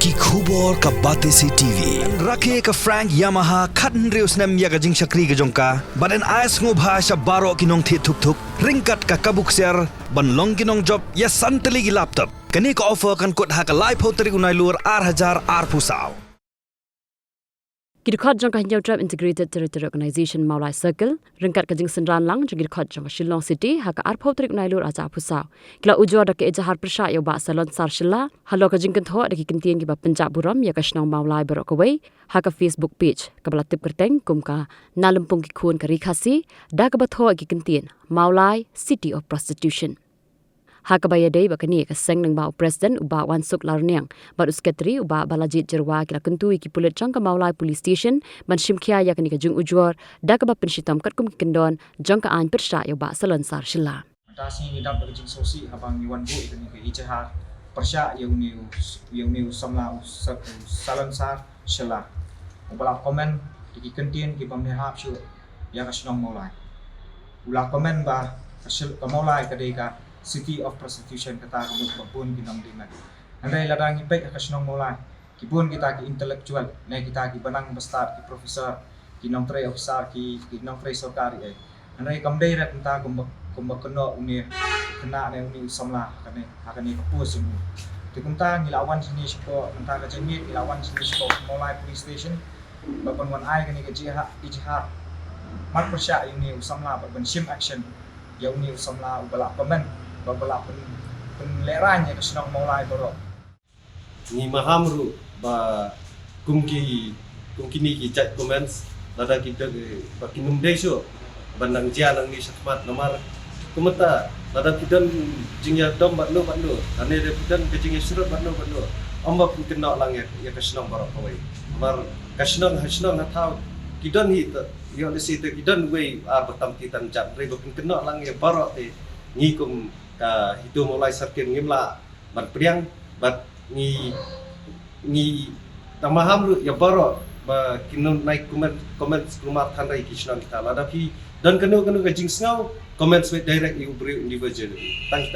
ki khubor ka bate si TV rakhe ka Frank Yamaha khatn reus nem ya ga jing shakri ga jongka baden ais ngo bha sha baro kinong thi thuk thuk ringkat ka kabuk ser ban long kinong job ya santali gi laptop kani ka offer kan kot ha ka live hoteri unai lur 8000 pusau Kirkot jong ka Hinjau Tribe Integrated Territory Organization Mawlai Circle ringkat ka jing senran lang jong kirkot jong Shylla City ha ka arpho trik nailur aja pusau kila ujor da ke ejahar persha yo ba Salonsar Shylla halo ka jing kentho da ki kentien ki ba Pynjah Burom ya ka Shnong Mawlai barok kawai ha ka Facebook page ka bala tip kerteng kum ka nalampung ki khun ka rikhasi da ka batho ki kentien Mawlai City of Prostitution Hakabaya day bakani ka seng nang ba president uba wansuk larniang ba usketri uba balajit jerwa kila kentui ki pulit jang ka Mawlai police station ban shimkhia ya kani ka jung ujor da ka ba penshitam kat kum kendon jang ka an persha ya ba Salonsar Shylla Tasi ni dap jing sosi abang yuan bu ikani ka ijahar persha yang ni samla Salonsar Shylla ubala komen di kentien ki pamnehap syu ya ka Shnong Mawlai ula komen ba ka Mawlai ka dei ka City of Prostitution kata kebun babun kinong dingan. Andai ladang ipek ka Shnong Mawlai. Kibun kita ki intellectual, ne kita ki banang bestar ki profesor, ki nong tre officer ki nong tre sarkari ai. Andai kamdai rat kita kumba kena uni kena ne uni samla kane akane kapus ini. Ti kumta ngilawan sini siko kita ka jengit ngilawan sini siko Mawlai police station. Bapan wan ai kani ka ijihar. Mat persya ini samla bapan shim action. Ya uni samla ubala komen babala penleranya ke Shnong Mawlai Burom. Ni mahamru ba kumki ni ki chat comments lada kita ba kinum deso bandang jian ni satmat nomor kumata lada pidan jingya dom batno ane de pidan ke jingya surat batno amba pun kena lang ya ke Shnong Burom kawai mar ka Shnong na thau kidan hi yo le si te kidan wei batam kitan chat re pun kena lang ya Burom te ni kum ka Hito Mawlai Circle ngimla ban priang bat ni tamaham lu ya baro ba kinun naik comment rumah thandai kisnan kita lada pi dan kenu ka jing snau comments with direct you individual thanks